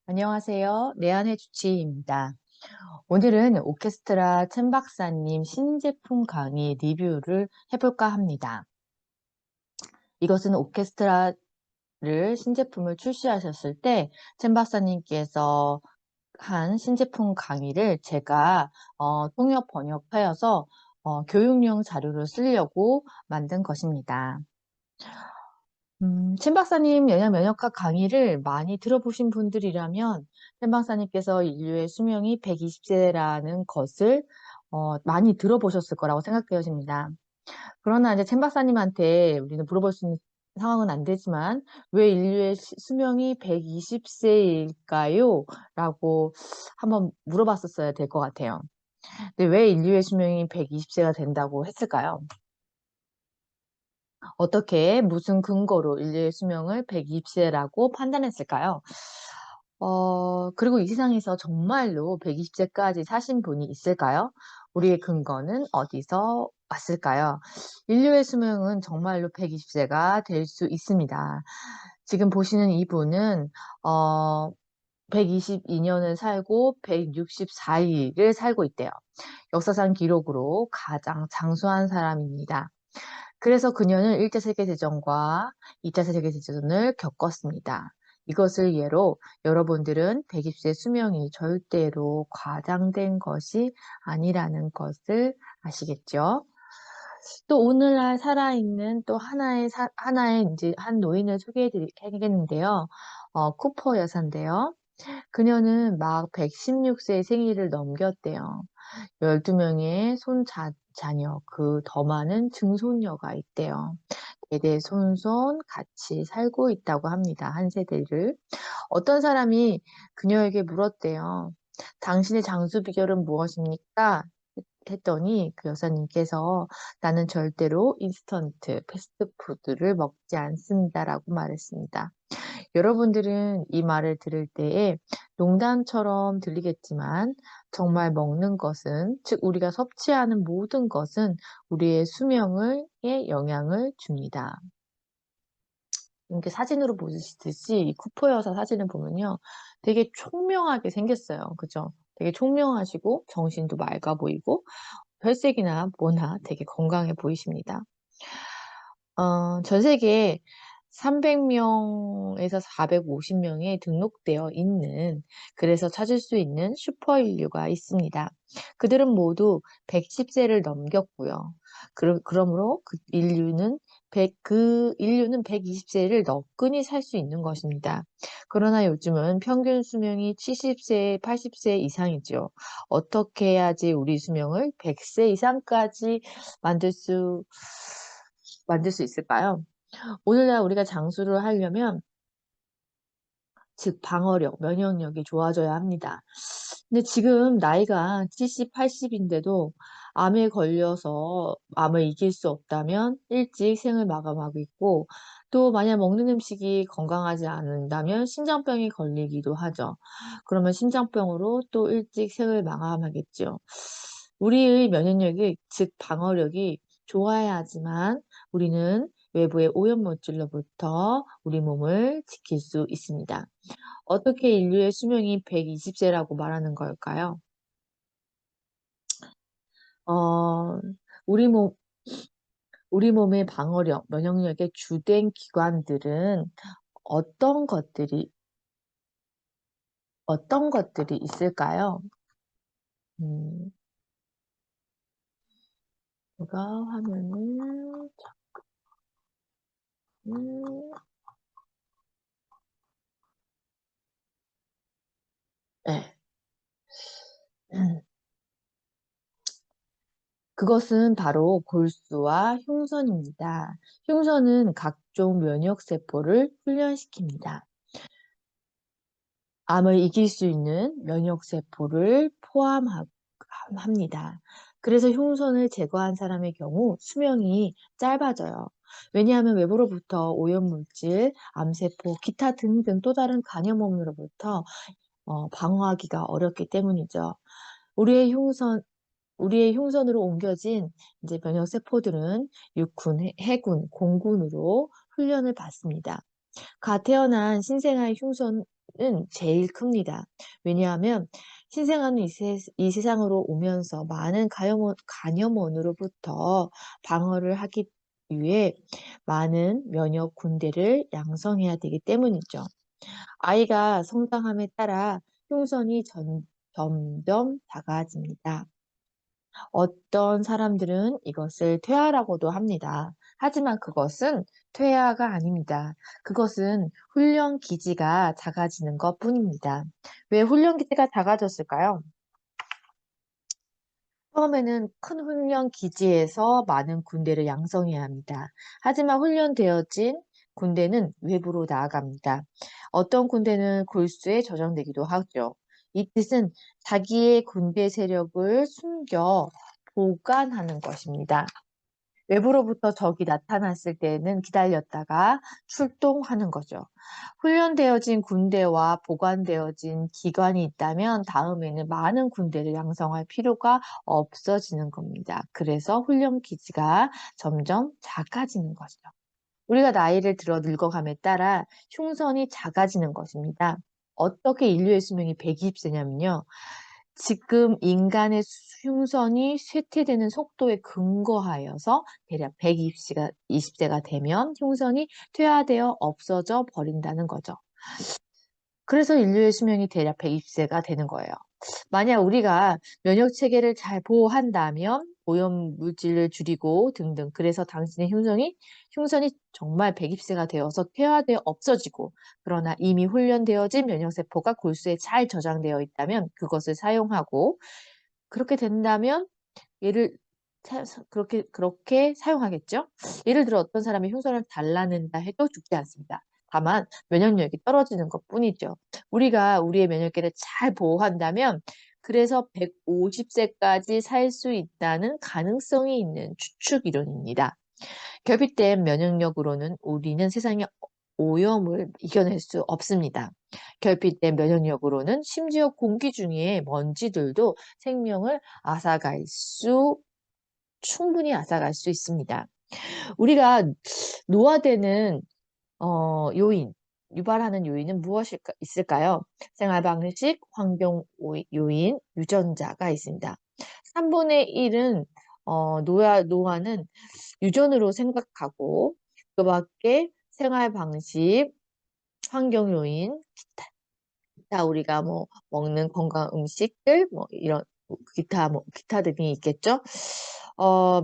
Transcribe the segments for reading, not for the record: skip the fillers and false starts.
안녕하세요. 내한의 주치의입니다. 오늘은 오케스트라 chen 박사님 신제품 강의 리뷰를 해볼까 합니다. 이것은 오케스트라를 신제품을 출시하셨을 때 chen 박사님께서 한 신제품 강의를 제가 통역 번역하여서 교육용 자료로 쓰려고 만든 것입니다. chen 박사님 면역학 강의를 많이 들어보신 분들이라면 chen 박사님께서 인류의 수명이 120세라는 것을 많이 들어보셨을 거라고 생각되어집니다. 그러나 이제 chen 박사님한테 우리는 물어볼 수 있는 상황은 안 되지만 왜 인류의 수명이 120세일까요? 라고 한번 물어봤었어야 될 것 같아요. 근데 왜 인류의 수명이 120세가 된다고 했을까요? 어떻게 무슨 근거로 인류의 수명을 120세라고 판단했을까요? 그리고 이 세상에서 정말로 120세까지 사신 분이 있을까요? 우리의 근거는 어디서 왔을까요? 인류의 수명은 정말로 120세가 될 수 있습니다. 지금 보시는 이분은 122년을 살고 164일을 살고 있대요. 역사상 기록으로 가장 장수한 사람입니다. 그래서 그녀는 1차 세계대전과 2차 세계대전을 겪었습니다. 이것을 예로 여러분들은 120세 수명이 절대로 과장된 것이 아니라는 것을 아시겠죠? 또 오늘날 살아있는 또 하나의 이제 한 노인을 소개해 드리겠는데요. 쿠퍼 여사인데요. 그녀는 막 116세 생일을 넘겼대요. 12명의 자녀, 그 더 많은 증손녀가 있대요. 대대손손 같이 살고 있다고 합니다. 한 세대를. 어떤 사람이 그녀에게 물었대요. 당신의 장수 비결은 무엇입니까? 했더니 그 여사님께서 나는 절대로 인스턴트, 패스트푸드를 먹지 않습니다라고 말했습니다. 여러분들은 이 말을 들을 때에 농담처럼 들리겠지만 정말 먹는 것은, 즉 우리가 섭취하는 모든 것은 우리의 수명에 영향을 줍니다. 이렇게 사진으로 보시듯이 이 쿠퍼 여사 사진을 보면요. 되게 총명하게 생겼어요. 그죠? 되게 총명하시고 정신도 맑아 보이고 혈색이나 뭐나 되게 건강해 보이십니다. 전 세계에 300명에서 450명에 등록되어 있는, 그래서 찾을 수 있는 슈퍼 인류가 있습니다. 그들은 모두 110세를 넘겼고요. 그러므로 그 인류는 120세를 너끈히 살 수 있는 것입니다. 그러나 요즘은 평균 수명이 70세, 80세 이상이죠. 어떻게 해야지 우리 수명을 100세 이상까지 만들 수 만들 수 있을까요? 오늘날 우리가 장수를 하려면 즉 방어력, 면역력이 좋아져야 합니다. 근데 지금 나이가 70, 80인데도 암에 걸려서 암을 이길 수 없다면 일찍 생을 마감하고 있고, 또 만약 먹는 음식이 건강하지 않는다면 심장병이 걸리기도 하죠. 그러면 심장병으로 또 일찍 생을 마감하겠죠. 우리의 면역력이, 즉 방어력이 좋아야 하지만 우리는 외부의 오염물질로부터 우리 몸을 지킬 수 있습니다. 어떻게 인류의 수명이 120세라고 말하는 걸까요? 어, 우리 몸, 우리 몸의 방어력, 면역력의 주된 기관들은 어떤 것들이, 어떤 것들이 있을까요? 음, 제가 화면을, 음, 네. 그것은 바로 골수와 흉선입니다. 흉선은 각종 면역세포를 훈련시킵니다. 암을 이길 수 있는 면역세포를 포함합니다. 그래서 흉선을 제거한 사람의 경우 수명이 짧아져요. 왜냐하면 외부로부터 오염물질, 암세포, 기타 등등 또 다른 간염원으로부터 방어하기가 어렵기 때문이죠. 우리의 흉선, 우리의 흉선으로 옮겨진 이제 면역세포들은 육군, 해군, 공군으로 훈련을 받습니다. 갓 태어난 신생아의 제일 큽니다. 왜냐하면 신생아는 이 세상으로 오면서 많은 간염원으로부터 방어를 하기 위해 많은 면역 군대를 양성해야 되기 때문이죠. 아이가 성장함에 따라 흉선이 점점 작아집니다. 어떤 사람들은 이것을 퇴화라고도 합니다. 하지만 그것은 퇴화가 아닙니다. 그것은 훈련 기지가 작아지는 것 뿐입니다. 왜 훈련 기지가 작아졌을까요? 처음에는 큰 훈련 기지에서 많은 군대를 양성해야 합니다. 하지만 훈련되어진 군대는 외부로 나아갑니다. 어떤 군대는 골수에 저장되기도 하죠. 이 뜻은 자기의 군대 세력을 숨겨 보관하는 것입니다. 외부로부터 적이 나타났을 때는 기다렸다가 출동하는 거죠. 훈련되어진 군대와 보관되어진 기관이 있다면 다음에는 많은 군대를 양성할 필요가 없어지는 겁니다. 그래서 훈련 기지가 점점 작아지는 거죠. 우리가 나이를 들어 늙어감에 따라 흉선이 작아지는 것입니다. 어떻게 인류의 수명이 120세냐면요. 지금 인간의 흉선이 쇠퇴되는 속도에 근거하여서 대략 120세가 되면 흉선이 퇴화되어 없어져 버린다는 거죠. 그래서 인류의 수명이 대략 120세가 되는 거예요. 만약 우리가 면역 체계를 잘 보호한다면 오염 물질을 줄이고 등등 그래서 당신의 흉선이 정말 120세가 되어서 퇴화되어 없어지고 그러나 이미 훈련되어진 면역세포가 골수에 잘 저장되어 있다면 그것을 사용하고 그렇게 된다면 얘를 그렇게 사용하겠죠. 예를 들어 어떤 사람이 흉선을 잘라낸다 해도 죽지 않습니다. 다만 면역력이 떨어지는 것뿐이죠. 우리가 우리의 면역계를 잘 보호한다면 그래서 150세까지 살 수 있다는 가능성이 있는 추측 이론입니다. 결핍된 면역력으로는 우리는 세상의 오염을 이겨낼 수 없습니다. 결핍된 면역력으로는 심지어 공기 중에 먼지들도 생명을 충분히 앗아갈 수 있습니다. 우리가 노화되는 유발하는 요인은 있을까요? 생활방식, 환경 요인, 유전자가 있습니다. 3분의 1은 노화는 유전으로 생각하고 그 밖에 생활방식, 환경 요인, 기타 우리가 뭐 먹는 건강 음식들 뭐 이런 기타 등이 있겠죠.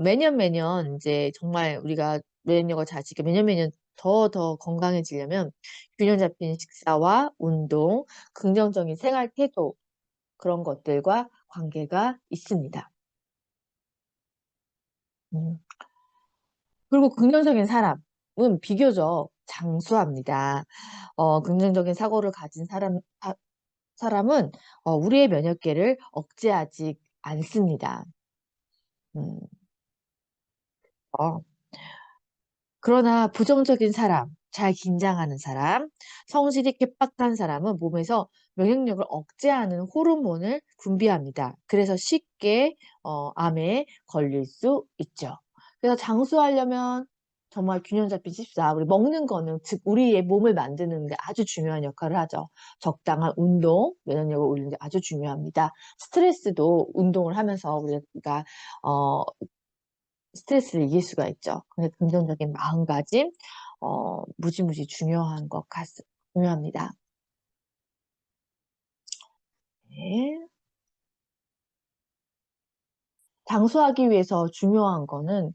매년 이제 정말 우리가 면역력을 잘 지켜 매년 더 건강해지려면 균형 잡힌 식사와 운동, 긍정적인 생활 태도 그런 것들과 관계가 있습니다. 음. 그리고 긍정적인 사람은 비교적 장수합니다. 긍정적인 사고를 가진 사람은 우리의 면역계를 억제하지 않습니다. 음, 어. 그러나 부정적인 사람, 잘 긴장하는 사람, 성질이 개박한 사람은 몸에서 면역력을 억제하는 호르몬을 분비합니다. 그래서 쉽게 암에 걸릴 수 있죠. 그래서 장수하려면 정말 균형 잡힌 식사, 우리 먹는 거는 즉 우리의 몸을 만드는 데 아주 중요한 역할을 하죠. 적당한 운동, 면역력을 올리는 데 아주 중요합니다. 스트레스도 운동을 하면서 우리가 스트레스를 이길 수가 있죠. 근데 긍정적인 마음가짐, 무지무지 중요합니다. 네. 장수하기 위해서 중요한 거는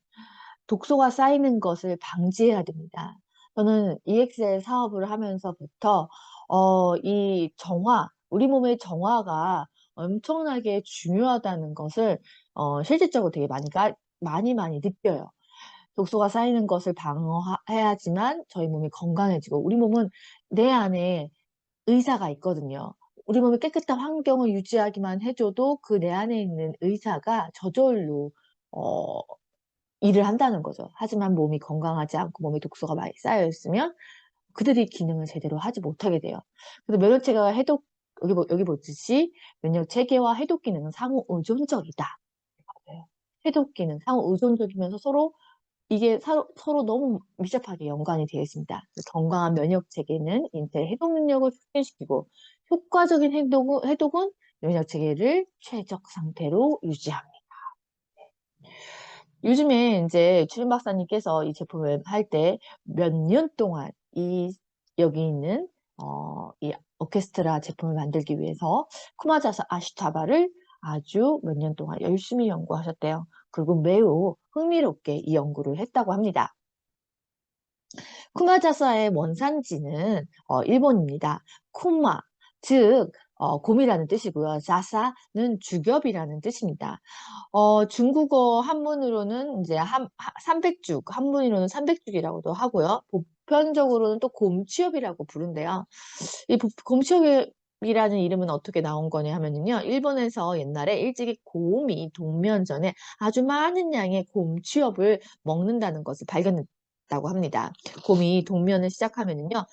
독소가 쌓이는 것을 방지해야 됩니다. 저는 EXL 사업을 하면서부터 우리 몸의 정화가 엄청나게 중요하다는 것을 실질적으로 되게 많이 느껴요. 독소가 쌓이는 것을 방어해야지만 저희 몸이 건강해지고 우리 몸은 내 안에 의사가 있거든요. 우리 몸의 깨끗한 환경을 유지하기만 해줘도 그 내 안에 있는 의사가 저절로 어, 일을 한다는 거죠. 하지만 몸이 건강하지 않고 몸에 독소가 많이 쌓여 있으면 그들이 기능을 제대로 하지 못하게 돼요. 그래서 면역체계가 여기 보듯이 면역체계와 해독 기능은 상호 의존적이다. 해독 기능, 상호 의존적이면서 서로 이게 서로 너무 밀접하게 연관이 되어 있습니다. 건강한 면역 체계는 인체 해독 능력을 촉진시키고 효과적인 해독은 면역 체계를 최적 상태로 유지합니다. 요즘에 이제 추린 박사님께서 이 제품을 할 때 몇 년 동안 여기 있는 이 오케스트라 제품을 만들기 위해서 쿠마자사 아시타바를 아주 몇 년 동안 열심히 연구하셨대요. 그리고 매우 흥미롭게 이 연구를 했다고 합니다. 쿠마자사의 원산지는 일본입니다. 쿠마, 즉 곰이라는 뜻이고요. 자사는 주겹이라는 뜻입니다. 중국어 한문으로는 이제 삼백죽, 한문으로는 삼백죽이라고도 하고요. 보편적으로는 또 곰취업이라고 부른대요. 이 곰취업이라는 이름은 어떻게 나온 거냐 하면요. 일본에서 옛날에 일찍이 곰이 동면전에 아주 많은 양의 곰취업을 먹는다는 것을 발견했다고 합니다. 곰이 동면을 시작하면요.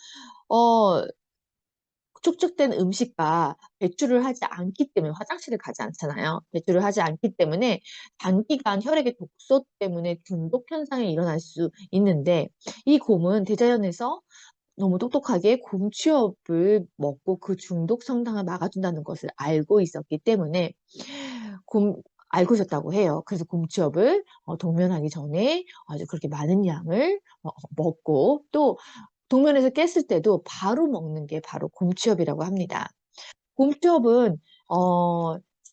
축적된 음식과 배출을 하지 않기 때문에 화장실을 가지 않잖아요. 배출을 하지 않기 때문에 단기간 혈액의 독소 때문에 중독 현상이 일어날 수 있는데 이 곰은 대자연에서 너무 똑똑하게 곰 취업을 먹고 그 중독 성장을 막아준다는 것을 알고 있었기 때문에 알고 있었다고 해요. 그래서 곰 취업을 동면하기 전에 아주 그렇게 많은 양을 먹고 또 동면에서 깼을 때도 바로 먹는 게 바로 곰취업이라고 합니다. 곰취업은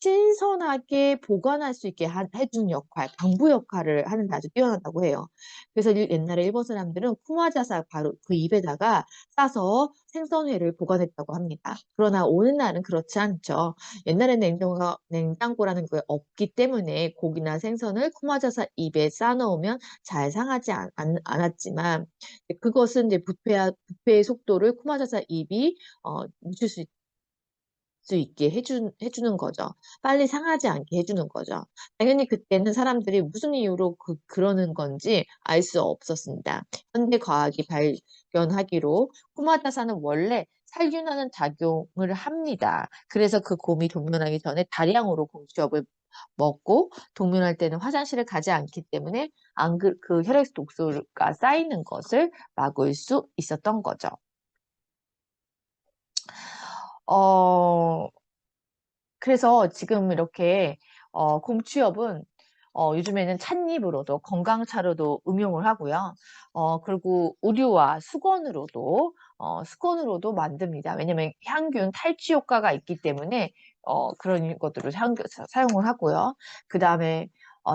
신선하게 보관할 수 있게 해주는 역할, 방부 역할을 하는데 아주 뛰어나다고 해요. 그래서 옛날에 일본 사람들은 쿠마자사 바로 그 입에다가 싸서 생선회를 보관했다고 합니다. 그러나 오늘날은 그렇지 않죠. 옛날에는 냉장고라는 게 없기 때문에 고기나 생선을 쿠마자사 입에 싸놓으면 잘 상하지 않았지만 그것은 이제 부패의 속도를 쿠마자사 입이 늦출 수 있게 해주는 거죠. 빨리 상하지 않게 해주는 거죠. 당연히 그때는 사람들이 무슨 이유로 그러는 건지 알 수 없었습니다. 현대 과학이 발견하기로 쿠마자사는 원래 살균하는 작용을 합니다. 그래서 그 곰이 동면하기 전에 다량으로 곰취업을 먹고 동면할 때는 화장실을 가지 않기 때문에 그 혈액 독소가 쌓이는 것을 막을 수 있었던 거죠. 어, 그래서 지금 이렇게 곰취업은 요즘에는 찻잎으로도 건강차로도 응용을 하고요. 그리고 의류와 수건으로도 만듭니다. 왜냐면 향균 탈취 효과가 있기 때문에 그런 것들을 사용을 하고요. 그 다음에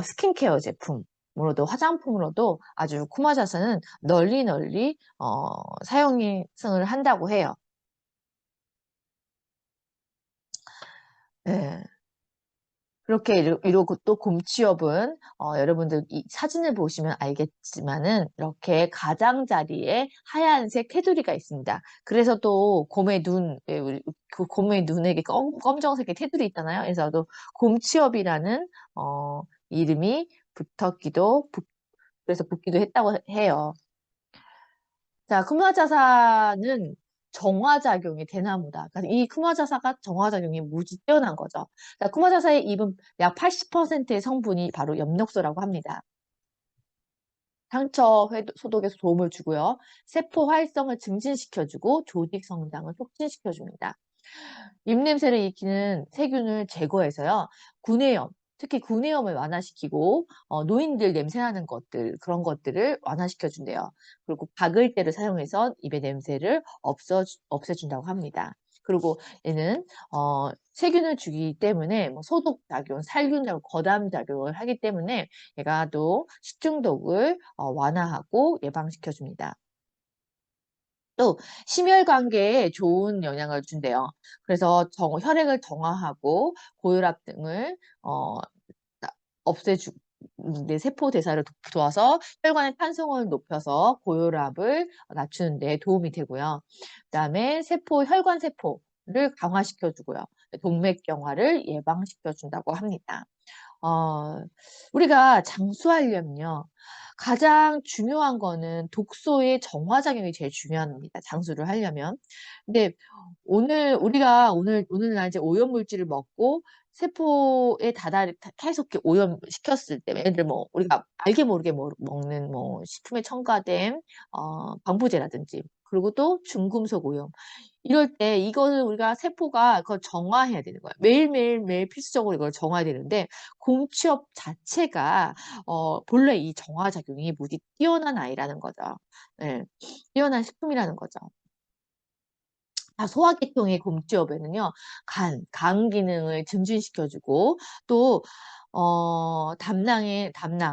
스킨케어 제품으로도 화장품으로도 아주 쿠마자스는 널리 사용을 한다고 해요. 네. 그렇게 이러고 또 곰취업은 여러분들 이 사진을 보시면 알겠지만은 이렇게 가장자리에 하얀색 테두리가 있습니다. 그래서 또 곰의 그 곰의 눈에 이렇게 검정색의 테두리 있잖아요. 그래서 또 곰취업이라는 이름이 그래서 붙기도 했다고 해요. 자, 쿠마자사는 정화작용이 대나무다. 그러니까 이 쿠마자사가 정화작용이 무지 뛰어난 거죠. 자, 쿠마자사의 잎은 약 80%의 성분이 바로 엽록소라고 합니다. 상처 소독에서 도움을 주고요. 세포 활성을 증진시켜주고 조직 성장을 촉진시켜줍니다. 입냄새를 일으키는 세균을 제거해서요. 구내염, 특히 구내염을 완화시키고 노인들 냄새나는 그런 것들을 완화시켜준대요. 그리고 박을대를 사용해서 입의 냄새를 없애준다고 합니다. 그리고 얘는 세균을 죽이기 때문에 뭐 소독작용, 살균작용, 거담작용을 하기 때문에 얘가 또 식중독을 완화하고 예방시켜줍니다. 또 심혈관계에 좋은 영향을 준대요. 그래서 혈액을 정화하고 고혈압 등을 없애주 세포 대사를 도와서 혈관의 탄성을 높여서 고혈압을 낮추는 데 도움이 되고요. 그다음에 혈관 세포를 강화시켜 주고요. 동맥경화를 예방시켜 준다고 합니다. 우리가 장수하려면요. 가장 중요한 거는 독소의 정화작용이 제일 중요합니다. 장수를 하려면. 근데 우리가 오늘날 이제 오염물질을 먹고 세포에 계속 이렇게 오염시켰을 때, 예를 들어 뭐, 우리가 알게 모르게 먹는 뭐, 식품에 첨가된, 방부제라든지, 그리고 또 중금속 오염. 이럴 때 이거는 우리가 세포가 그걸 정화해야 되는 거예요. 매일 필수적으로 이걸 정화해야 되는데 공취업 자체가 본래 이 정화작용이 무지 뛰어난 아이라는 거죠. 네, 뛰어난 식품이라는 거죠. 소화계통의 곰취업에는요, 간 기능을 증진시켜주고, 또,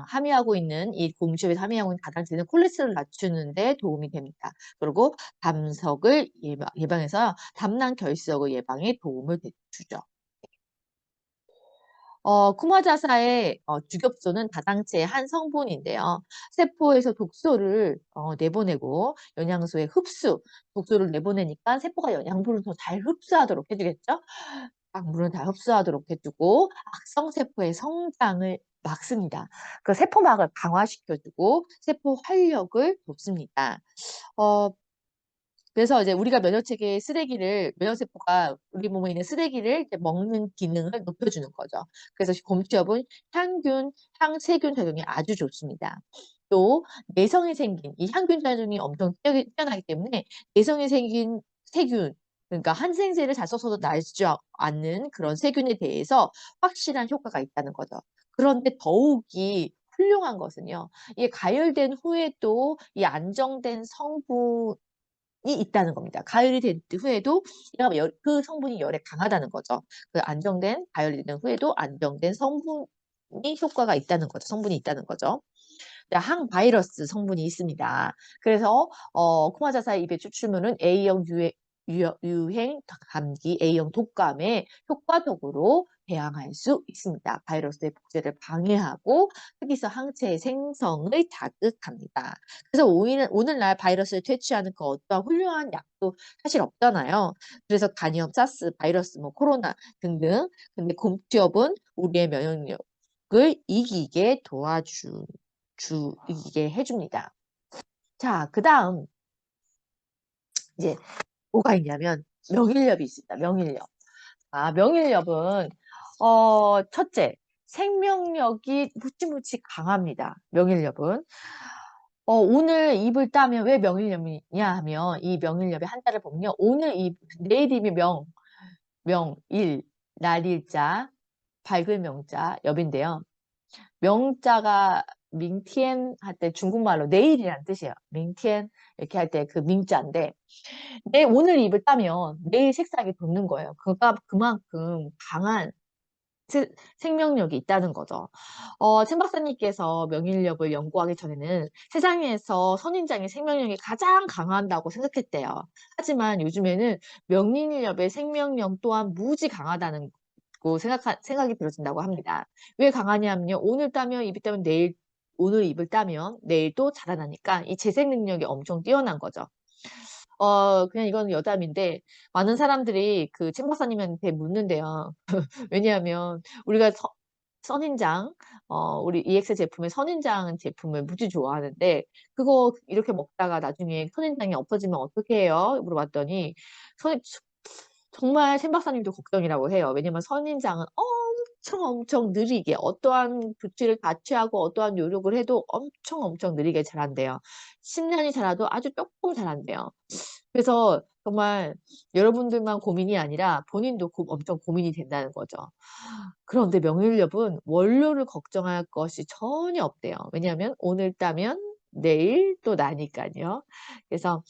함유하고 있는, 이 곰취업에서 함유하고 있는 다당제는 콜레스테롤을 낮추는데 도움이 됩니다. 그리고 담석을 예방해서 담낭 결석의 예방에 도움을 주죠. 쿠마자사의 주격소는 다당체의 한 성분인데요. 세포에서 독소를 내보내고 영양소의 흡수, 독소를 내보내니까 세포가 영양분을 더 잘 흡수하도록 해주겠죠. 약물을 다 흡수하도록 해주고 악성세포의 성장을 막습니다. 그 세포막을 강화시켜주고 세포 활력을 돕습니다. 어, 그래서 이제 우리가 면역세포가 우리 몸에 있는 쓰레기를 이제 먹는 기능을 높여주는 거죠. 그래서 곰취업은 항세균 작용이 아주 좋습니다. 또 이 항균 작용이 엄청 뛰어나기 때문에 내성에 생긴 세균, 그러니까 항생제를 잘 써서도 나지 않는 그런 세균에 대해서 확실한 효과가 있다는 거죠. 그런데 더욱이 훌륭한 것은요. 이게 가열된 후에도 이 안정된 성분 있다는 겁니다. 가열이 된 후에도 그 성분이 열에 강하다는 거죠. 그 가열이 된 후에도 안정된 효과가 있다는 거죠. 성분이 있다는 거죠. 항바이러스 성분이 있습니다. 그래서 코마자사의 입에 추출물은 A형 유행 감기, A형 독감에 효과적으로 대항할 수 있습니다. 바이러스의 복제를 방해하고 특이성 항체의 생성을 자극합니다. 그래서 오늘날 바이러스를 퇴치하는 그 어떠한 훌륭한 약도 사실 없잖아요. 그래서 간염, 사스, 바이러스, 뭐 코로나 등등. 근데 곰취업은 우리의 면역력을 이기게 해줍니다. 자, 그 다음 이제 뭐가 있냐면 명일렵이 있습니다. 명일렵. 명일렵은 첫째, 생명력이 무지무지 강합니다. 명일렵은. 오늘 입을 따면 왜 명일렵이냐 하면 이 명일렵의 한자를 보면요. 내일이면 날일자, 밝을 명자, 엽인데요. 명자가 밍티엔 할 때 중국말로 내일이란 뜻이에요. 밍티엔 이렇게 할 때 그 밍자인데 오늘 입을 따면 내일 색상이 돋는 거예요. 그만큼 강한 생명력이 있다는 거죠. chen 박사님께서 명일렵을 연구하기 전에는 세상에서 선인장의 생명력이 가장 강한다고 생각했대요. 하지만 요즘에는 명일렵의 생명력 또한 무지 강하다는 생각이 들어진다고 합니다. 왜 강하냐면요. 오늘 입을 따면 내일도 자라나니까 이 재생 능력이 엄청 뛰어난 거죠. 그냥 이건 여담인데 많은 사람들이 chen 박사님한테 묻는데요. 왜냐하면 우리가 선인장, 우리 EX 제품의 선인장 제품을 무지 좋아하는데 그거 이렇게 먹다가 나중에 선인장이 없어지면 어떻게 해요? 물어봤더니 선, 정말 chen 박사님도 걱정이라고 해요. 왜냐면 선인장은 엄청 느리게 어떠한 조치를 다 취하고 어떠한 노력을 해도 엄청 느리게 자란대요. 10년이 자라도 아주 조금 자란대요. 그래서 정말 여러분들만 고민이 아니라 본인도 엄청 고민이 된다는 거죠. 그런데 명일엽은 원료를 걱정할 것이 전혀 없대요. 왜냐하면 오늘 따면 내일 또 나니까요. 그래서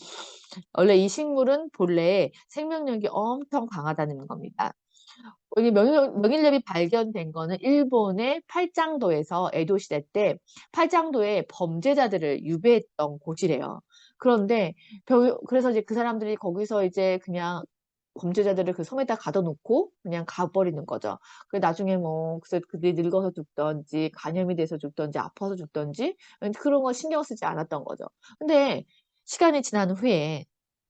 원래 이 식물은 본래 생명력이 엄청 강하다는 겁니다. 이 명일렵이 발견된 거는 일본의 팔장도에서 에도 시대 때 팔장도에 범죄자들을 유배했던 곳이래요. 그런데 그래서 이제 그 사람들이 거기서 이제 그냥 범죄자들을 그 섬에다 가둬놓고 그냥 가버리는 거죠. 나중에 뭐 그래서 그들이 늙어서 죽던지 간염이 돼서 죽던지 아파서 죽던지 그런 거 신경 쓰지 않았던 거죠. 근데 시간이 지난 후에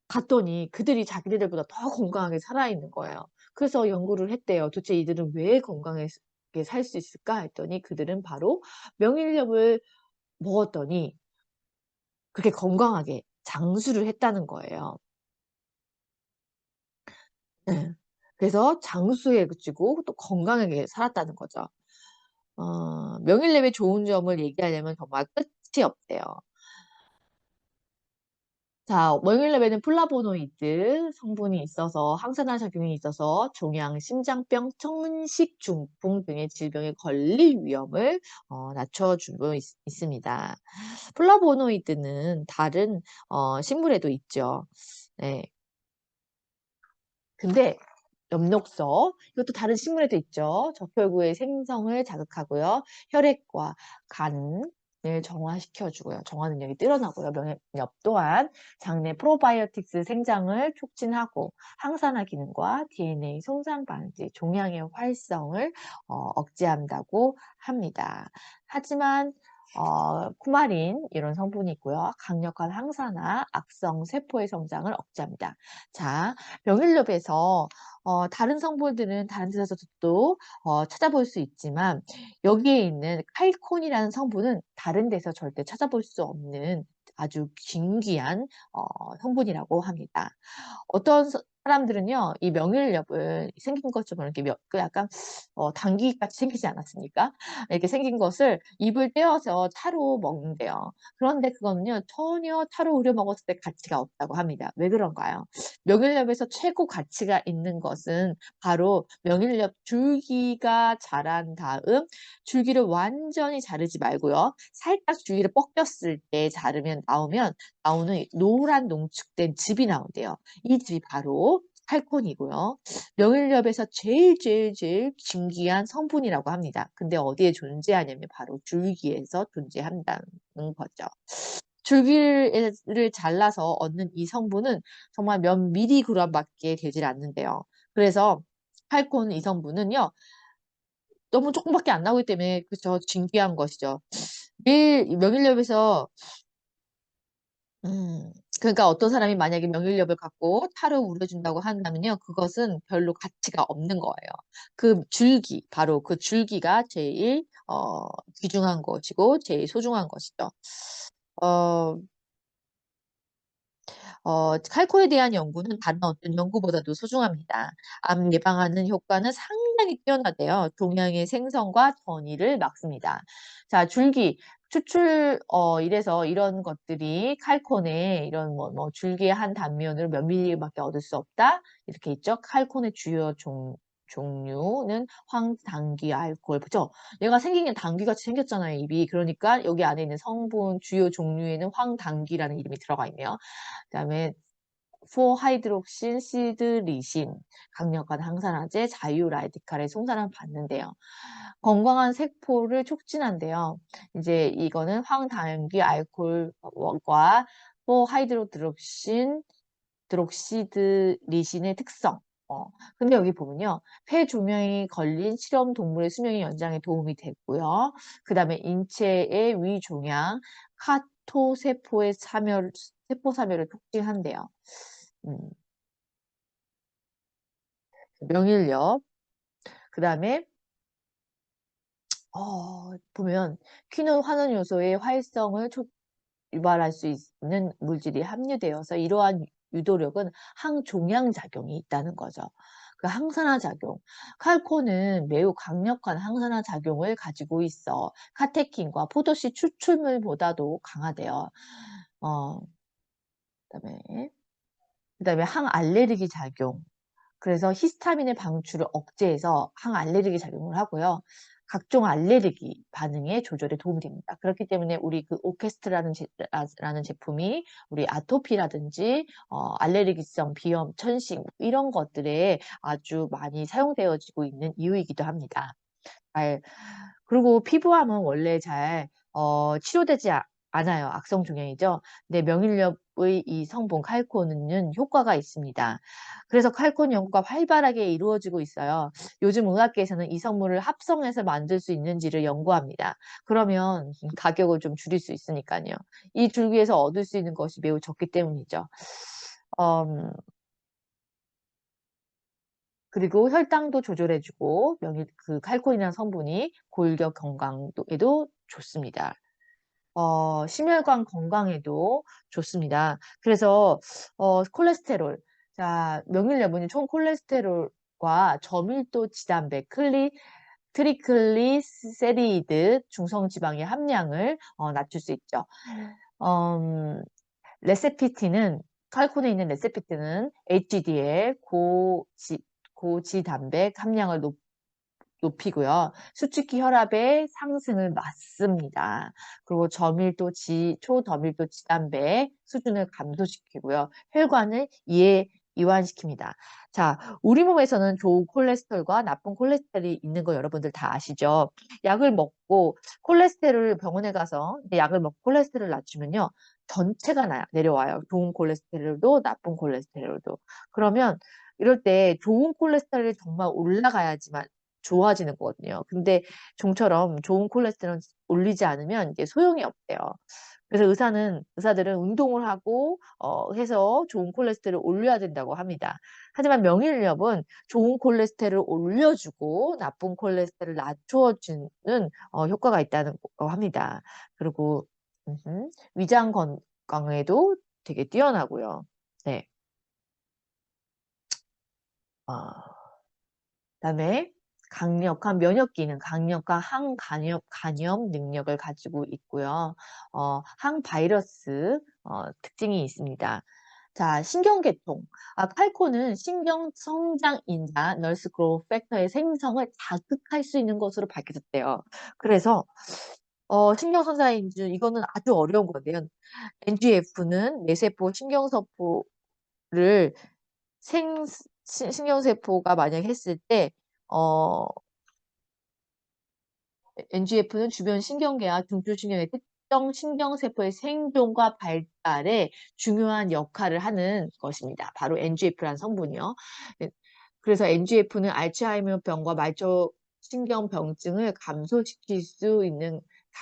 갔더니 그들이 자기들보다 더 건강하게 살아있는 거예요. 그래서 연구를 했대요. 도대체 이들은 왜 건강해 어떻게 살 수 있을까 했더니 그들은 바로 명일렵을 먹었더니 그렇게 건강하게 장수를 했다는 거예요. 예. 그래서 장수해 가지고 또 건강하게 살았다는 거죠. 명일랩의 좋은 점을 얘기하려면 정말 끝이 없대요. 자, 명일랩에는 플라보노이드 성분이 있어서 항산화 작용이 있어서 종양, 심장병, 청식 중풍 등의 질병에 걸릴 위험을 낮춰주고 있습니다. 플라보노이드는 다른 식물에도 있죠. 네. 근데 엽록소 이것도 다른 식물에도 있죠. 적혈구의 생성을 자극하고요. 혈액과 간을 정화시켜 주고요. 정화 능력이 뛰어나고요. 면역력 또한 장내 프로바이오틱스 생장을 촉진하고 항산화 기능과 DNA 손상 방지, 종양의 활성을 억제한다고 합니다. 하지만 쿠마린 이런 성분이 있고요. 강력한 항산화, 악성 세포의 성장을 억제합니다. 자, 명일렵에서 다른 성분들은 다른 데서도 찾아볼 수 있지만 여기에 있는 칼콘이라는 성분은 다른 데서 절대 찾아볼 수 없는 아주 진귀한 성분이라고 합니다. 어떤 사람들은요, 이 명일렵을 생긴 것처럼 이렇게 그 약간 당귀같이 생기지 않았습니까? 이렇게 생긴 것을 잎을 떼어서 차로 먹는데요. 그런데 그거는요, 전혀 차로 우려 먹었을 때 가치가 없다고 합니다. 왜 그런가요? 명일렵에서 최고 가치가 있는 것은 바로 명일렵 줄기가 자란 다음 줄기를 완전히 자르지 말고요. 살짝 줄기를 뻗겼을 때 자르면 나오는 노란 농축된 즙이 나온대요. 이 즙이 바로 칼콘이고요. 명일렵에서 제일 진귀한 성분이라고 합니다. 근데 어디에 존재하냐면 바로 줄기에서 존재한다는 거죠. 줄기를 잘라서 얻는 이 성분은 정말 몇 미리그램밖에 되질 않는데요. 그래서 칼콘 이 성분은요. 너무 조금밖에 안 나오기 때문에 그죠 진귀한 것이죠. 매일 명일렵에서 그러니까 어떤 사람이 만약에 명일렵을 갖고 차로 우려준다고 한다면요. 그것은 별로 가치가 없는 거예요. 그 줄기, 바로 그 줄기가 제일 귀중한 것이고 제일 소중한 것이죠. 어, 칼코에 대한 연구는 다른 어떤 연구보다도 소중합니다. 암 예방하는 효과는 상당히 뛰어나대요. 종양의 생성과 전이를 막습니다. 자, 줄기, 추출, 이래서 이런 것들이 칼콘의 이런 뭐 줄기의 한 단면으로 몇 밀리밖에 얻을 수 없다. 이렇게 있죠. 칼콘의 주요 종류는 황당귀 알코올. 그죠? 얘가 생긴 게 당귀같이 생겼잖아요, 입이. 그러니까 여기 안에 있는 성분 주요 종류에는 황당귀라는 이름이 들어가 있네요. 그다음에 4하이드록신 시드리신 강력한 항산화제 자유 라디칼의 송산을 받는데요. 건강한 세포를 촉진한대요. 이제 이거는 황당귀 알코올과 4하이드로드록신 드록시드리신의 특성. 근데 여기 보면요. 폐 조명이 걸린 실험 동물의 수명의 연장에 도움이 됐고요. 그 다음에 인체의 위종양, 카토세포의 세포 사멸을 촉진한대요. 음, 명일력. 그 다음에 보면 퀴노 환원 요소의 활성을 유발할 수 있는 물질이 함유되어서 이러한 유도력은 항종양 작용이 있다는 거죠. 그 항산화 작용. 칼코는 매우 강력한 항산화 작용을 가지고 있어 카테킨과 포도씨 추출물보다도 강하대요. 어, 그다음에 항알레르기 작용. 그래서 히스타민의 방출을 억제해서 항알레르기 작용을 하고요. 각종 알레르기 반응의 조절에 도움이 됩니다. 그렇기 때문에 우리 그 오케스트라는 라는 제품이 우리 아토피라든지 알레르기성 비염, 천식 이런 것들에 아주 많이 사용되어지고 있는 이유이기도 합니다. 그리고 피부암은 원래 잘 치료되지 않아요. 악성 종양이죠. 근데 명일렵의 이 성분 칼코는는 효과가 있습니다. 그래서 칼콘 연구가 활발하게 이루어지고 있어요. 요즘 의학계에서는 이 성분을 합성해서 만들 수 있는지를 연구합니다. 그러면 가격을 좀 줄일 수 있으니까요. 이 줄기에서 얻을 수 있는 것이 매우 적기 때문이죠. 음, 그리고 혈당도 조절해주고 칼코린이라는 성분이 골격 건강에도 좋습니다. 심혈관 건강에도 좋습니다. 그래서 콜레스테롤, 자, 명일여분이 총 콜레스테롤과 저밀도 지단백, 트리클리세리드 중성지방의 함량을 낮출 수 있죠. 레세피틴은 칼코에 있는 레세피틴은 HDL 고지단백 함량을 높이고요. 수축기 혈압의 상승을 막습니다. 그리고 초저밀도 지단백 수준을 감소시키고요. 혈관을 이완시킵니다. 자, 우리 몸에서는 좋은 콜레스테롤과 나쁜 콜레스테롤이 있는 거 여러분들 다 아시죠? 약을 먹고 병원에 가서 약을 먹고 콜레스테롤을 낮추면요. 전체가 내려와요. 좋은 콜레스테롤도 나쁜 콜레스테롤도. 그러면 이럴 때 좋은 콜레스테롤이 정말 올라가야지만 좋아지는 거거든요. 근데 좀처럼 좋은 콜레스테롤 올리지 않으면 이게 소용이 없대요. 그래서 의사들은 운동을 하고 해서 좋은 콜레스테롤을 올려야 된다고 합니다. 하지만 명일렵은 좋은 콜레스테롤을 올려주고 나쁜 콜레스테롤을 낮춰주는 효과가 있다는 거 합니다. 그리고 위장 건강에도 되게 뛰어나고요. 네. 그다음에 강력한 면역 기능, 강력한 간염 능력을 가지고 있고요. 항바이러스 특징이 있습니다. 자, 신경계통. 칼코는 신경 성장 인자, 널스 그로우 팩터의 생성을 자극할 수 있는 것으로 밝혀졌대요. 그래서 신경 성장 인자 이거는 아주 어려운 건데요. NGF는 뇌세포 신경세포를 신경세포가 만약 했을 때 어, NGF는 주변 신경계와 중추신경의 특정 신경세포의 생존과 발달에 중요한 역할을 하는 것입니다. 바로 NGF라는 성분이요. 네, 그래서 NGF는 알츠하이머병과 말초 신경병증을 감소시킬 수 있는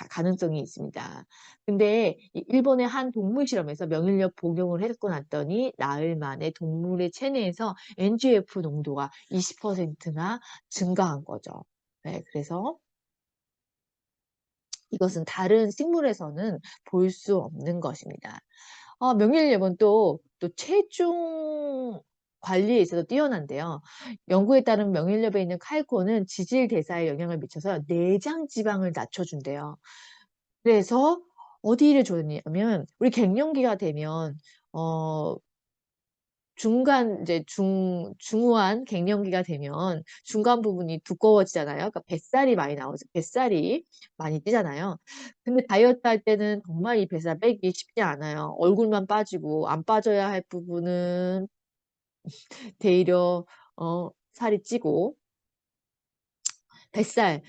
가능성이 있습니다. 근데 일본의 한 동물 실험에서 명일력 복용을 했고 났더니 나흘 만에 동물의 체내에서 NGF 농도가 20%나 증가한 거죠. 네, 그래서 이것은 다른 식물에서는 볼 수 없는 것입니다. 명일염은 또 체중 관리에 있어서 뛰어난데요. 연구에 따른 명일염에 있는 칼코는 지질 대사에 영향을 미쳐서 내장 지방을 낮춰준대요. 그래서 어디를 좋냐면 우리 갱년기가 되면 중후한 갱년기가 되면 중간 부분이 두꺼워지잖아요. 그러니까 뱃살이 많이 나오죠. 뱃살이 많이 찌잖아요. 근데 다이어트 할 때는 정말 이 뱃살 빼기 쉽지 않아요. 얼굴만 빠지고 안 빠져야 할 부분은 되려 살이 찌고 뱃살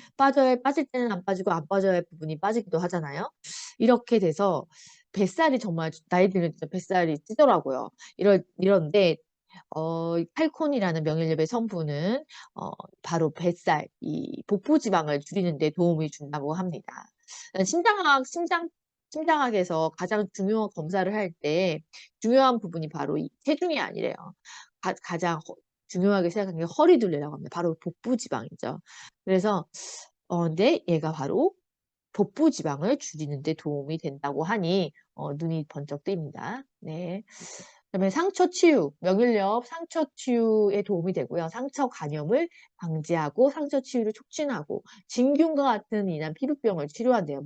빠질 때는 안 빠지고 안 빠져야 할 부분이 빠지기도 하잖아요. 이렇게 돼서 뱃살이 정말 나이 들면 진짜 뱃살이 찌더라고요. 이런데 칼콘이라는 명일엽의 성분은 바로 뱃살, 이 복부 지방을 줄이는 데 도움이 준다고 합니다. 심장학에서 가장 중요한 검사를 할 때 중요한 부분이 바로 이 체중이 아니래요. 가장 중요하게 생각하는 게 허리 둘레라고 합니다. 바로 복부 지방이죠. 그래서 근데 얘가 바로 복부 지방을 줄이는 데 도움이 된다고 하니 눈이 번쩍 뜨입니다. 네. 그다음에 상처 치유, 명일엽 상처 치유에 도움이 되고요. 상처 간염을 방지하고 상처 치유를 촉진하고 진균과 같은 이난 피부병을 치료한대요.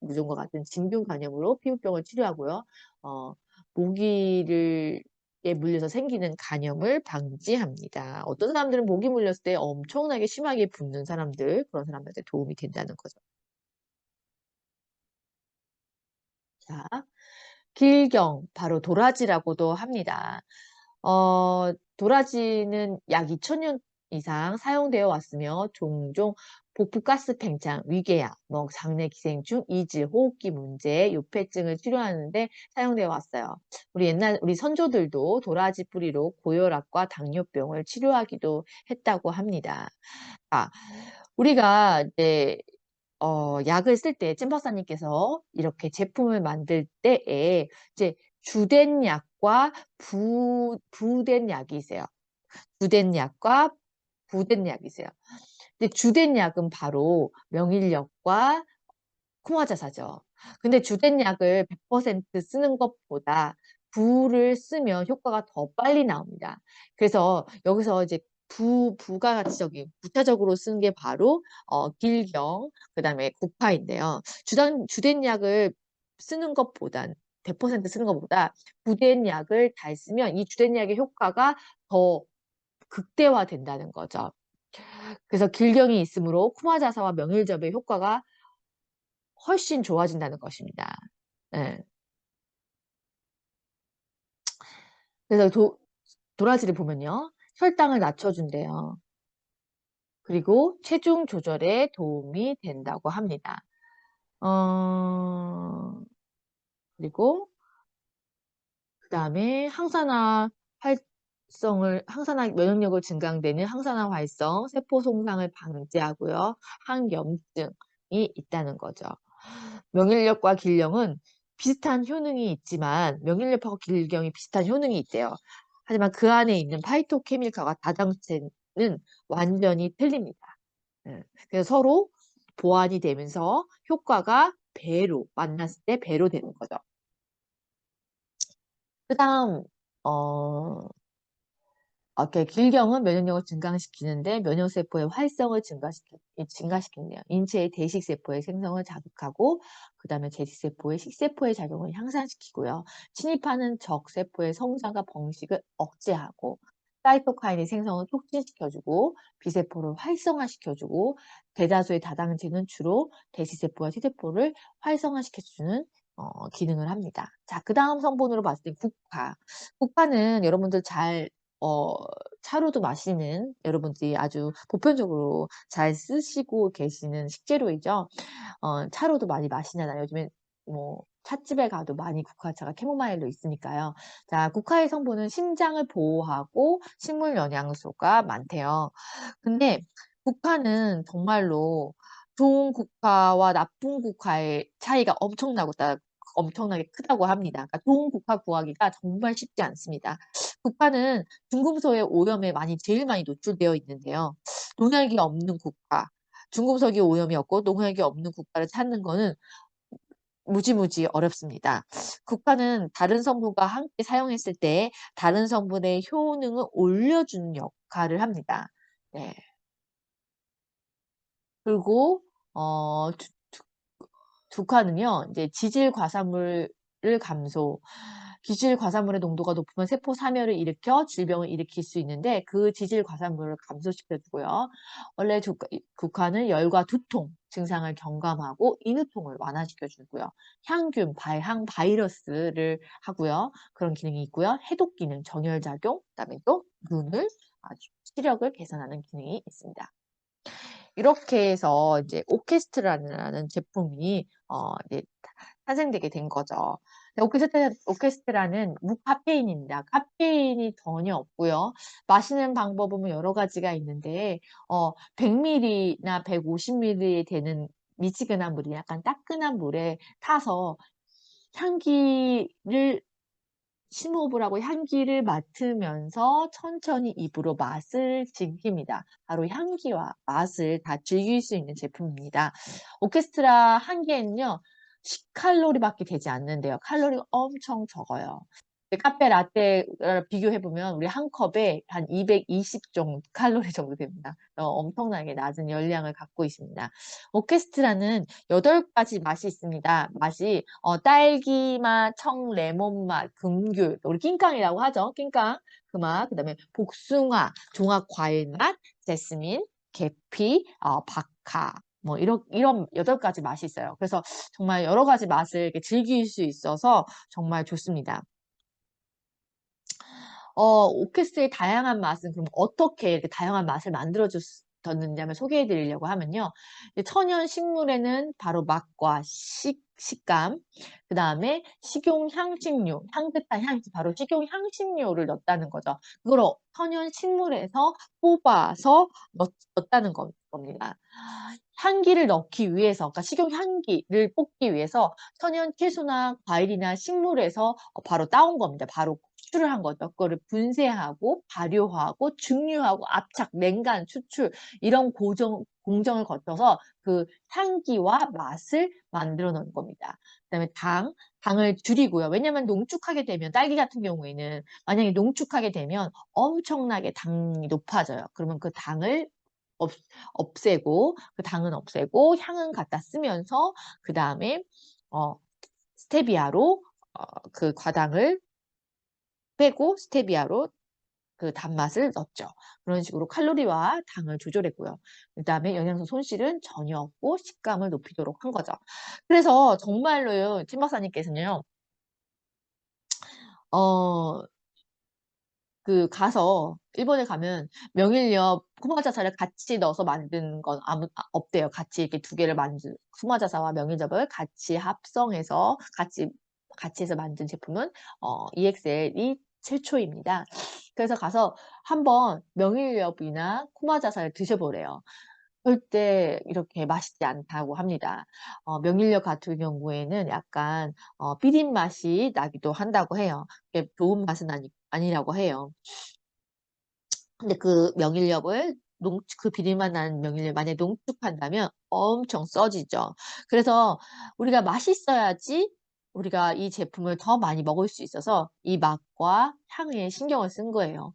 무좀과 같은 진균 간염으로 피부병을 치료하고요. 모기에 물려서 생기는 간염을 방지합니다. 어떤 사람들은 모기 물렸을 때 엄청나게 심하게 붓는 사람들, 그런 사람들한테 도움이 된다는 거죠. 자, 길경, 바로 도라지라고도 합니다. 도라지는 약 2000년 이상 사용되어 왔으며 종종 복부가스 팽창, 위궤양, 장내 기생충, 이질, 호흡기 문제, 요폐증을 치료하는데 사용되어 왔어요. 우리 선조들도 도라지 뿌리로 고혈압과 당뇨병을 치료하기도 했다고 합니다. 아, 우리가 이제 약을 쓸 때 찐박사님께서 이렇게 제품을 만들 때에 이제 주된 약과 부된 약이 있어요. 주된 약과 부된 약이 있어요. 근데 주된 약은 바로 명일력과 쿠마자사죠. 근데 주된 약을 100% 쓰는 것보다 부를 쓰면 효과가 더 빨리 나옵니다. 그래서 여기서 이제 부가가치적인 부차적으로 쓴 게 바로 길경, 그다음에 국화인데요. 주된 약을 쓰는 것보단 100% 쓰는 것보다 부된 약을 잘 쓰면 이 주된 약의 효과가 더 극대화된다는 거죠. 그래서 길경이 있으므로 쿠마자사와 명일접의 효과가 훨씬 좋아진다는 것입니다. 예. 그래서 도라지를 보면요. 혈당을 낮춰준대요. 그리고 체중 조절에 도움이 된다고 합니다. 어, 그리고 그 다음에 항산화 면역력을 증강되는 항산화 활성, 세포 손상을 방지하고요. 항염증이 있다는 거죠. 명일력과 길경은 비슷한 효능이 있지만 명일력하고 길경이 비슷한 효능이 있대요. 하지만 그 안에 있는 파이토케미칼과 다당체는 완전히 틀립니다. 예. 그래서 서로 보완이 되면서 효과가 배로 만났을 때 배로 되는 거죠. 그다음 길경은 면역력을 증강시키는데 면역세포의 활성을 증가시킨대요. 인체의 대식세포의 생성을 자극하고 그 다음에 제식세포의 식세포의 작용을 향상시키고요. 침입하는 적세포의 성장과 번식을 억제하고 사이토카인의 생성을 촉진시켜주고 비세포를 활성화시켜주고 대다수의 다당제는 주로 대식세포와 T세포를 활성화시켜주는 기능을 합니다. 자, 그 다음 성분으로 봤을 때 국화. 국화는 여러분들 어, 차로도 마시는 여러분들이 아주 보편적으로 잘 쓰시고 계시는 식재료이죠. 차로도 많이 마시잖아요. 요즘에 뭐 찻집에 가도 많이 국화차가 캐모마일로 있으니까요. 자, 국화의 성분은 심장을 보호하고 식물 영양소가 많대요. 근데 국화는 정말로 좋은 국화와 나쁜 국화의 차이가 엄청나게 크다고 합니다. 그러니까 좋은 국화 구하기가 정말 쉽지 않습니다. 국화는 중금속의 오염에 제일 많이 노출되어 있는데요. 농약이 없는 국화, 중금속이 오염이 없고 농약이 없는 국화를 찾는 거는 무지무지 어렵습니다. 국화는 다른 성분과 함께 사용했을 때 다른 성분의 효능을 올려주는 역할을 합니다. 네. 그리고 국화는요, 이제 기질 과산물의 농도가 높으면 세포 사멸을 일으켜 질병을 일으킬 수 있는데 그 지질 과산물을 감소시켜주고요. 원래 국화는 열과 두통 증상을 경감하고 인후통을 완화시켜주고요. 향균, 항 바이러스를 하고요. 그런 기능이 있고요. 해독 기능, 정열작용, 그다음에 또 눈을 아주 시력을 개선하는 기능이 있습니다. 이렇게 해서 이제 오케스트라라는 제품이 이제 탄생되게 된 거죠. 오케스트라는 무카페인입니다. 카페인이 전혀 없고요. 마시는 방법은 여러 가지가 있는데 100ml나 150ml 되는 미지근한 물이 약간 따끈한 물에 타서 향기를 심호흡을 하고 향기를 맡으면서 천천히 입으로 맛을 즐깁니다. 바로 향기와 맛을 다 즐길 수 있는 제품입니다. 오케스트라 한 개는요, 10칼로리밖에 되지 않는데요. 칼로리가 엄청 적어요. 카페 라떼를 비교해보면 우리 한 컵에 한 220 정도, 칼로리 정도 됩니다. 엄청나게 낮은 열량을 갖고 있습니다. 오케스트라는 8가지 맛이 있습니다. 맛이 딸기 맛, 청, 레몬 맛, 금귤, 우리 낑깡이라고 하죠. 낑깡, 그 맛, 그 다음에 복숭아, 종합 과일 맛, 제스민, 계피, 바카, 뭐 이런 8가지 맛이 있어요. 그래서 정말 여러 가지 맛을 이렇게 즐길 수 있어서 정말 좋습니다. 오케스트의 다양한 맛은 그럼 어떻게 이렇게 다양한 맛을 만들어줬는지 한번 소개해 드리려고 하면요. 천연 식물에는 바로 맛과 식, 식감, 그 다음에 식용향신료, 향긋한 향기, 바로 식용향신료를 넣었다는 거죠. 그걸 천연 식물에서 뽑아서 넣었다는 겁니다. 향기를 넣기 위해서, 그러니까 식용향기를 뽑기 위해서 천연 채소나 과일이나 식물에서 바로 따온 겁니다. 바로 추출을 한 거죠. 그거를 분쇄하고 발효하고 증류하고 압착, 냉간, 추출 이런 공정을 거쳐서 그 향기와 맛을 만들어 놓은 겁니다. 그다음에 당을 줄이고요. 왜냐하면 농축하게 되면 딸기 같은 경우에는 만약에 농축하게 되면 엄청나게 당이 높아져요. 그러면 그 당을 없애고 그 당은 없애고 향은 갖다 쓰면서 그 다음에 스테비아로 그 과당을 빼고 스테비아로 그 단맛을 넣었죠. 그런 식으로 칼로리와 당을 조절했고요. 그다음에 영양소 손실은 전혀 없고 식감을 높이도록 한 거죠. 그래서 정말로요, tim 박사님께서는요, 어, 가서 일본에 가면 명일렵, 쿠마자사를 같이 넣어서 만든 건 없대요. 같이 이렇게 두 개를 쿠마자사와 명일렵을 같이 합성해서 같이 해서 만든 제품은 EXL이 최초입니다. 그래서 가서 한번 명일렵이나 쿠마자사를 드셔보래요. 절대 이렇게 맛있지 않다고 합니다. 명일렵 같은 경우에는 약간 비린 맛이 나기도 한다고 해요. 그게 좋은 맛은 아니라고 해요. 근데 그 명일렵을 그 비린맛 나는 명일렵 만약에 농축한다면 엄청 써지죠. 그래서 우리가 맛있어야지 우리가 이 제품을 더 많이 먹을 수 있어서 이 맛과 향에 신경을 쓴 거예요.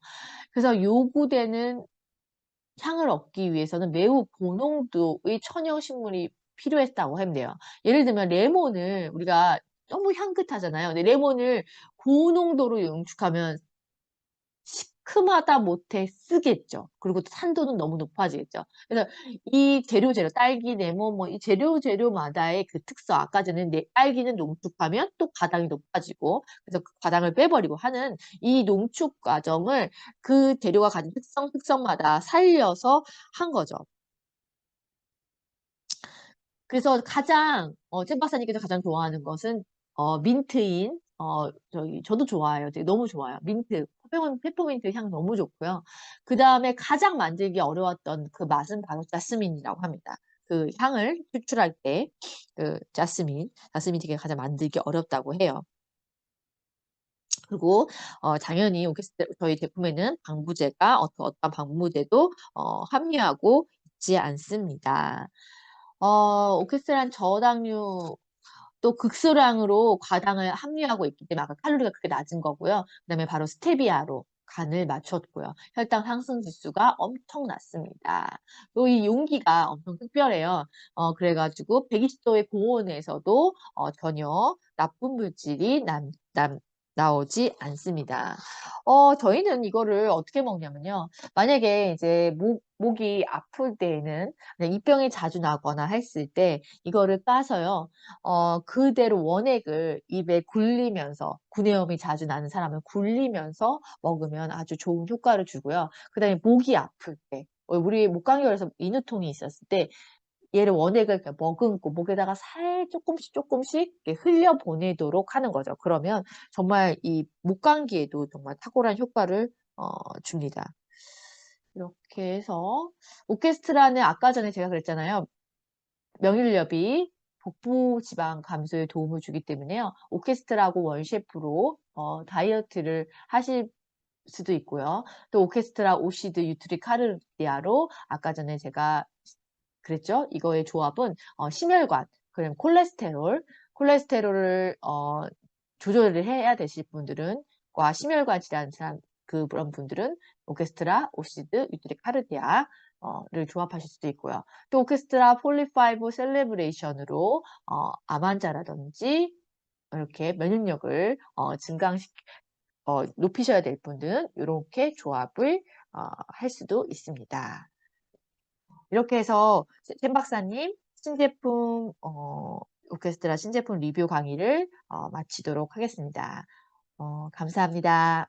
그래서 요구되는 향을 얻기 위해서는 매우 고농도의 천연식물이 필요했다고 한대요. 예를 들면 레몬을 우리가 너무 향긋하잖아요. 근데 레몬을 고농도로 농축하면 시큼하다 못해 쓰겠죠. 그리고 산도는 너무 높아지겠죠. 그래서 이 재료, 딸기, 레몬, 뭐 이 재료마다의 그 특성, 아까 전에 딸기는 농축하면 또 과당이 높아지고, 그래서 그 과당을 빼버리고 하는 이 농축 과정을 그 재료가 가진 특성마다 살려서 한 거죠. 그래서 가장 잼 박사님께서 가장 좋아하는 것은 민트인 저도 좋아해요. 되게 너무 좋아요. 민트, 페퍼민트 향 너무 좋고요. 그 다음에 가장 만들기 어려웠던 그 맛은 바로 자스민이라고 합니다. 그 향을 추출할 때 그 자스민 되게 가장 만들기 어렵다고 해요. 그리고 당연히 저희 제품에는 방부제가 어떤 방부제도 함유하고 있지 않습니다. 오케스트라는 저당류 또 극소량으로 과당을 함유하고 있기 때문에 아까 칼로리가 그렇게 낮은 거고요. 그다음에 바로 스테비아로 간을 맞췄고요. 혈당 상승 지수가 엄청 낮습니다. 또 이 용기가 엄청 특별해요. 그래가지고 120도의 고온에서도 전혀 나쁜 물질이 나오지 않습니다. 저희는 이거를 어떻게 먹냐면요. 만약에 이제 목이 아플 때에는 입병이 자주 나거나 했을 때 이거를 까서요. 그대로 원액을 입에 굴리면서 구내염이 자주 나는 사람은 굴리면서 먹으면 아주 좋은 효과를 주고요. 그 다음에 목이 아플 때 우리 목감기열에서 인후통이 있었을 때 얘를 원액을 이렇게 머금고 목에다가 조금씩 이렇게 흘려보내도록 하는 거죠. 그러면 정말 이 목감기에도 정말 탁월한 효과를 줍니다. 이렇게 해서 오케스트라는 아까 전에 제가 그랬잖아요. 명일렵이 복부 지방 감소에 도움을 주기 때문에요. 오케스트라하고 원셰프로 다이어트를 하실 수도 있고요. 또 오케스트라 오시드 유트릭 카르디아로 아까 전에 제가 그랬죠? 이거의 조합은 심혈관, 그럼 콜레스테롤을 조절을 해야 되실 분들은 과 심혈관 질환 그런 분들은 오케스트라 오시드 유트릭 카르디아를 조합하실 수도 있고요. 또 오케스트라 폴리파이브 셀레브레이션으로 암 환자라든지 이렇게 면역력을 높이셔야 될 분들은 이렇게 조합을 할 수도 있습니다. 이렇게 해서 템 박사님 신제품 오케스트라 신제품 리뷰 강의를 마치도록 하겠습니다. 감사합니다.